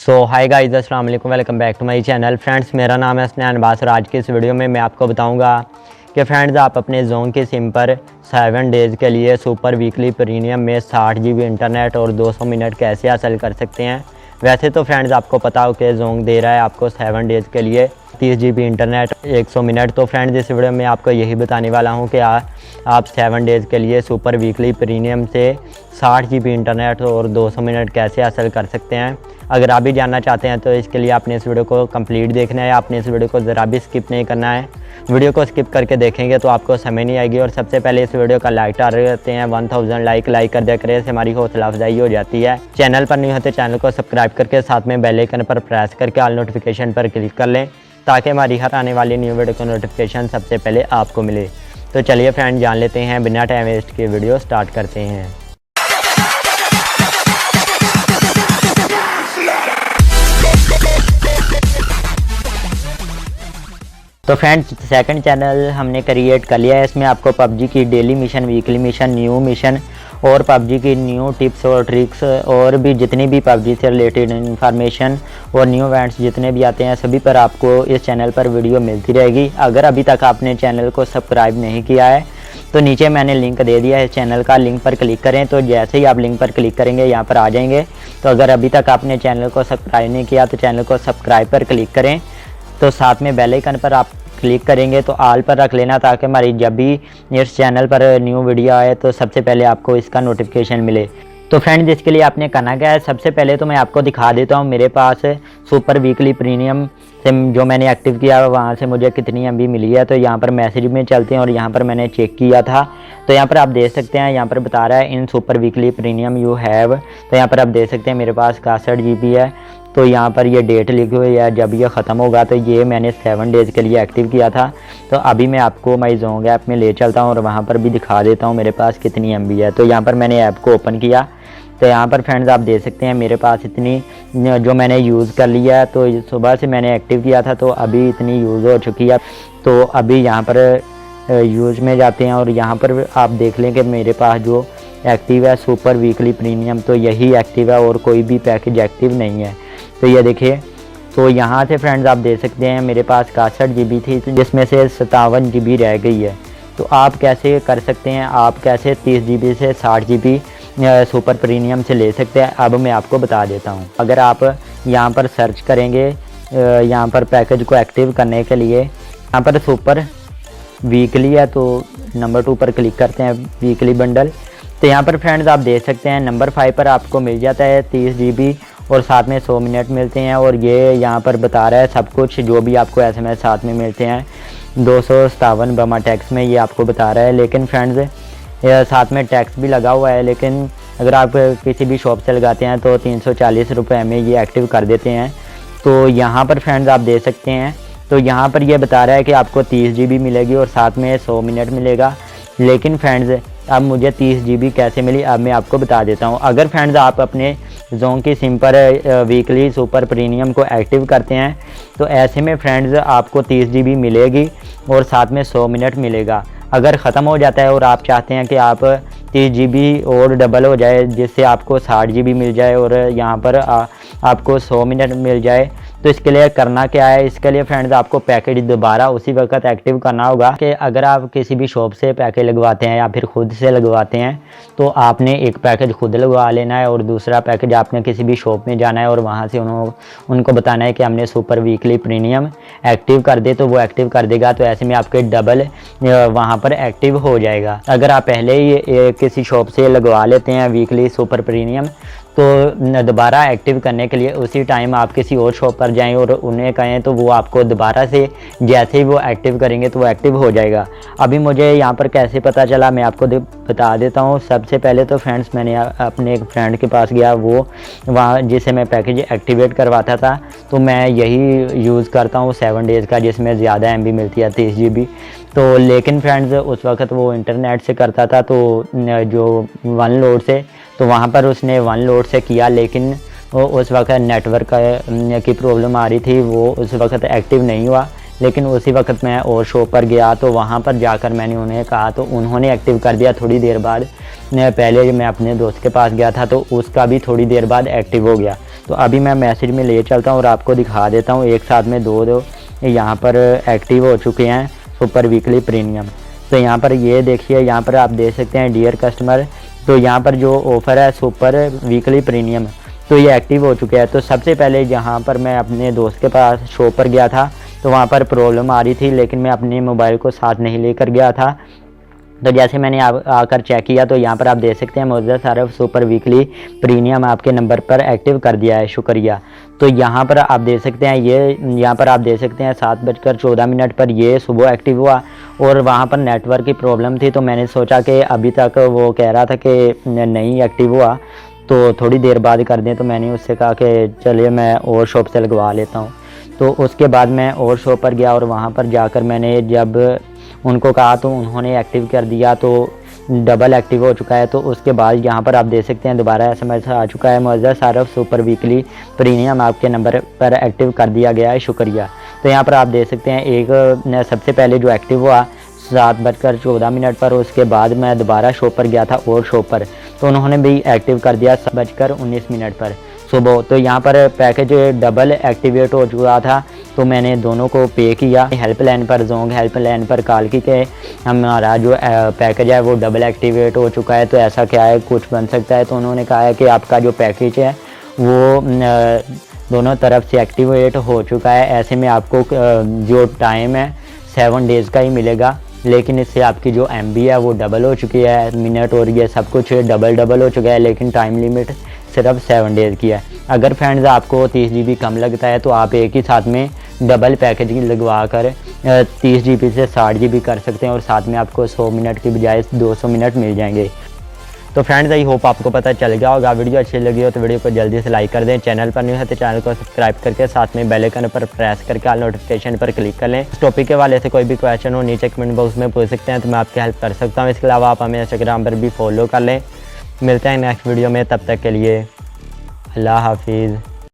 सो हाय guys, अस्सलाम वालेकुम, welcome back to my channel. Friends, मेरा नाम है स्नैन अब्बास और आज की इस वीडियो में मैं आपको बताऊंगा कि फ्रेंड्स आप अपने जोंग के सिम पर 7 डेज़ के लिए सुपर वीकली प्रीमियम में 60 GB इंटरनेट और 200 मिनट कैसे हासिल कर सकते हैं। वैसे तो फ्रेंड्स आपको पता हो कि जोंग दे रहा है आपको 7 डेज़ के लिए 30 GB इंटरनेट 100 मिनट। तो फ्रेंड्स इस वीडियो में आपको यही बताने वाला हूँ कि आप 7 डेज़ के लिए सुपर वीकली प्रीमियम से 60 GB इंटरनेट और 200 मिनट कैसे हासिल कर सकते हैं। अगर आप भी जानना चाहते हैं तो इसके लिए आपने इस वीडियो को कंप्लीट देखना है। आपने इस वीडियो को ज़रा भी स्किप नहीं करना है। वीडियो को स्किप करके देखेंगे तो आपको समझ नहीं आएगी। और सबसे पहले इस वीडियो का लाइक टारगेट करते हैं 1000 लाइक कर दिया करें, इससे हमारी हौसला अफजाई हो जाती है। चैनल पर नहीं होते चैनल को सब्सक्राइब करके साथ में बेल आइकन पर प्रेस करके ऑल नोटिफिकेशन पर क्लिक कर लें ताकि हमारी हर आने वाली न्यू वीडियो का नोटिफिकेशन सबसे पहले आपको मिले। तो चलिए फ्रेंड जान लेते हैं, बिना टाइम वेस्ट के वीडियो स्टार्ट करते हैं। तो फ्रेंड्स सेकंड चैनल हमने क्रिएट कर लिया है। इसमें आपको पबजी की daily mission, weekly mission, new mission और पबजी की न्यू टिप्स और ट्रिक्स और भी जितनी भी पबजी से रिलेटेड इन्फॉर्मेशन और न्यू इवेंट्स जितने भी आते हैं सभी पर आपको इस चैनल पर वीडियो मिलती रहेगी। अगर अभी तक आपने चैनल को सब्सक्राइब नहीं किया है तो नीचे मैंने लिंक दे दिया है चैनल का, लिंक पर क्लिक करें। तो जैसे ही आप लिंक पर क्लिक करेंगे यहाँ पर आ जाएंगे। तो अगर अभी तक आपने चैनल को सब्सक्राइब नहीं किया तो चैनल को सब्सक्राइब पर क्लिक करें। तो साथ में बेल आइकन पर आप क्लिक करेंगे तो ऑल पर रख लेना ताकि हमारी जब भी इस चैनल पर न्यू वीडियो आए तो सबसे पहले आपको इसका नोटिफिकेशन मिले। तो फ्रेंड्स इसके लिए आपने करना क्या है, सबसे पहले तो मैं आपको दिखा देता हूँ मेरे पास सुपर वीकली प्रीमियम से जो मैंने एक्टिव किया वहाँ से मुझे कितनी MB मिली है। तो यहाँ पर मैसेज में चलते हैं और यहाँ पर मैंने चेक किया था। तो यहाँ पर आप देख सकते हैं, यहाँ पर बता रहा है इन super weekly premium you have. तो यहाँ पर आप देख सकते हैं मेरे पास 61 GB है। तो यहाँ पर ये डेट लिखी हुई है जब ये ख़त्म होगा। तो ये मैंने 7 डेज़ के लिए एक्टिव किया था। तो अभी मैं आपको माई जोंग ऐप में ले चलता हूँ और वहाँ पर भी दिखा देता हूँ मेरे पास कितनी MB है। तो यहाँ पर मैंने ऐप को ओपन किया तो यहाँ पर फ्रेंड्स आप देख सकते हैं मेरे पास इतनी जो मैंने यूज़ कर लिया है। तो सुबह से मैंने एक्टिव किया था तो अभी इतनी यूज़ हो चुकी है। तो अभी यहाँ पर यूज़ में जाते हैं और यहाँ पर आप देख लें कि मेरे पास जो एक्टिव है सुपर वीकली प्रीमियम तो यही एक्टिव है और कोई भी पैकेज एक्टिव नहीं है। तो ये देखिए, तो यहाँ से फ्रेंड्स आप देख सकते हैं मेरे पास 61 GB थी जिसमें से 57 GB रह गई है। तो आप कैसे कर सकते हैं, आप कैसे 30 GB से 60 GB सुपर प्रीमियम से ले सकते हैं, अब मैं आपको बता देता हूँ। अगर आप यहाँ पर सर्च करेंगे यहाँ पर पैकेज को एक्टिव करने के लिए, यहाँ पर सुपर वीकली है तो नंबर 2 पर क्लिक करते हैं वीकली बंडल। तो यहाँ पर फ्रेंड्स आप देख सकते हैं नंबर 5 पर आपको मिल जाता है 30 GB और साथ में 100 मिनट मिलते हैं। और ये यहाँ पर बता रहा है सब कुछ जो भी आपको SMS साथ में मिलते हैं 257 बमा टैक्स में ये आपको बता रहा है। लेकिन फ्रेंड्स साथ में टैक्स भी लगा हुआ है, लेकिन अगर आप किसी भी शॉप से लगाते हैं तो 340 रुपये में ये एक्टिव कर देते हैं। तो यहाँ पर फ्रेंड्स आप देख सकते हैं, तो यहाँ पर ये बता रहा है कि आपको 30 GB मिलेगी और साथ में 100 मिनट मिलेगा। लेकिन फ्रेंड्स अब मुझे 30 GB कैसे मिली अब मैं आपको बता देता हूँ। अगर फ्रेंड्स आप अपने जोंग की सिम पर वीकली सुपर प्रीमियम को एक्टिव करते हैं तो ऐसे में फ्रेंड्स आपको 30 GB मिलेगी और साथ में 100 मिनट मिलेगा। अगर ख़त्म हो जाता है और आप चाहते हैं कि आप 30 GB और डबल हो जाए जिससे आपको 60 GB मिल जाए और यहाँ पर आपको 100 मिनट मिल जाए, तो इसके लिए करना क्या है, इसके लिए फ्रेंड्स आपको पैकेज दोबारा उसी वक्त एक्टिव करना होगा। कि अगर आप किसी भी शॉप से पैकेज लगवाते हैं या फिर खुद से लगवाते हैं तो आपने एक पैकेज खुद लगवा लेना है और दूसरा पैकेज आपने किसी भी शॉप में जाना है और वहाँ से उनको बताना है कि हमने सुपर वीकली प्रीमियम एक्टिव कर दे, तो वो एक्टिव कर देगा। तो ऐसे में आपके डबल वहाँ पर एक्टिव हो जाएगा। अगर आप पहले ही किसी शॉप से लगवा लेते हैं वीकली सुपर प्रीमियम तो दोबारा एक्टिव करने के लिए उसी टाइम आप किसी और शॉप पर जाएं और उन्हें कहें तो वो आपको दोबारा से जैसे ही वो एक्टिव करेंगे तो वो एक्टिव हो जाएगा। अभी मुझे यहाँ पर कैसे पता चला मैं आपको बता देता हूँ। सबसे पहले तो फ्रेंड्स मैंने अपने एक फ्रेंड के पास गया, वो वहाँ जिसे मैं पैकेज एक्टिवेट करवाता था। तो मैं यही यूज़ करता हूँ 7 डेज़ का जिसमें ज़्यादा MB मिलती है 30 GB। तो लेकिन फ्रेंड्स उस वक्त वो इंटरनेट से करता था तो जो वन लोड से, तो वहाँ पर उसने वन लोड से किया लेकिन उस वक्त नेटवर्क की प्रॉब्लम आ रही थी, वो उस वक्त एक्टिव नहीं हुआ। लेकिन उसी वक्त मैं और शॉप पर गया तो वहाँ पर जाकर मैंने उन्हें कहा तो उन्होंने एक्टिव कर दिया। थोड़ी देर बाद पहले मैं अपने दोस्त के पास गया था तो उसका भी थोड़ी देर बाद एक्टिव हो गया। तो अभी मैं मैसेज में ले चलता हूँ और आपको दिखा देता हूँ एक साथ में दो यहाँ पर एक्टिव हो चुके हैं सुपर वीकली प्रीमियम। तो यहाँ पर ये देखिए, यहाँ पर आप देख सकते हैं डियर कस्टमर, तो यहाँ पर जो ऑफ़र है सुपर वीकली प्रीमियम, तो ये एक्टिव हो चुके हैं। तो सबसे पहले यहाँ पर मैं अपने दोस्त के पास शॉप पर गया था, तो वहाँ पर प्रॉब्लम आ रही थी, लेकिन मैं अपने मोबाइल को साथ नहीं लेकर गया था। तो जैसे मैंने आकर चेक किया तो यहाँ पर आप देख सकते हैं मौजूदा सारफ सुपर वीकली प्रीमियम आपके नंबर पर एक्टिव कर दिया है, शुक्रिया। तो यहाँ पर आप देख सकते हैं यहाँ पर आप देख सकते हैं 7:14 पर ये सुबह एक्टिव हुआ और वहाँ पर नेटवर्क की प्रॉब्लम थी। तो मैंने सोचा कि अभी तक वो कह रहा था कि नहीं एक्टिव हुआ, तो थोड़ी देर बाद कर दें। तो मैंने उससे कहा कि चलिए मैं और शॉप से लगवा लेता हूँ। तो उसके बाद मैं और शॉप पर गया और वहाँ पर जाकर मैंने जब उनको कहा तो उन्होंने एक्टिव कर दिया, तो डबल एक्टिव हो चुका है। तो उसके बाद यहाँ पर आप देख सकते हैं दोबारा SMS आ चुका है, मौजूदा सारफ सुपर वीकली प्रीमियम आपके नंबर पर एक्टिव कर दिया गया है, शुक्रिया। तो यहाँ पर आप देख सकते हैं एक सबसे पहले जो एक्टिव हुआ 7:14 पर, उसके बाद मैं दोबारा शॉप पर गया था और शॉप पर, तो उन्होंने भी एक्टिव कर दिया 7:19 पर सुबह। तो यहाँ पर पैकेज डबल एक्टिवेट हो चुका था, तो मैंने दोनों को पे किया। हेल्पलाइन पर जोंग हेल्पलाइन पर कॉल की के हमारा जो पैकेज है वो डबल एक्टिवेट हो चुका है, तो ऐसा क्या है, कुछ बन सकता है। तो उन्होंने कहा है कि आपका जो पैकेज है वो दोनों तरफ से एक्टिवेट हो चुका है। ऐसे में आपको जो टाइम है 7 डेज़ का ही मिलेगा, लेकिन इससे आपकी जो MB है वो डबल हो चुकी है, मिनट और ये सब कुछ डबल हो चुका है, लेकिन टाइम लिमिट सिर्फ 7 डेज़ की है। अगर फ्रेंड्स आपको 30 GB कम लगता है तो आप एक ही साथ में डबल पैकेज लगवा कर 30 GB से 60 GB कर सकते हैं और साथ में आपको 100 मिनट की बजाय 200 मिनट मिल जाएंगे। तो फ्रेंड्स आई होप आपको पता चल गया होगा। वीडियो अच्छी लगी हो तो वीडियो को जल्दी से लाइक कर दें, चैनल पर न्यू है तो चैनल को सब्सक्राइब करके साथ में बेल आइकन पर प्रेस करके ऑल नोटिफिकेशन पर क्लिक कर लें। इस टॉपिक के वाले से कोई भी क्वेश्चन हो नीचे कमेंट बॉक्स में पूछ सकते हैं, तो मैं आपकी हेल्प कर सकता हूँ। इसके अलावा आप हमें इंस्टाग्राम पर भी फॉलो कर लें। मिलते हैं नेक्स्ट वीडियो में, तब तक के लिए अल्लाह हाफिज़।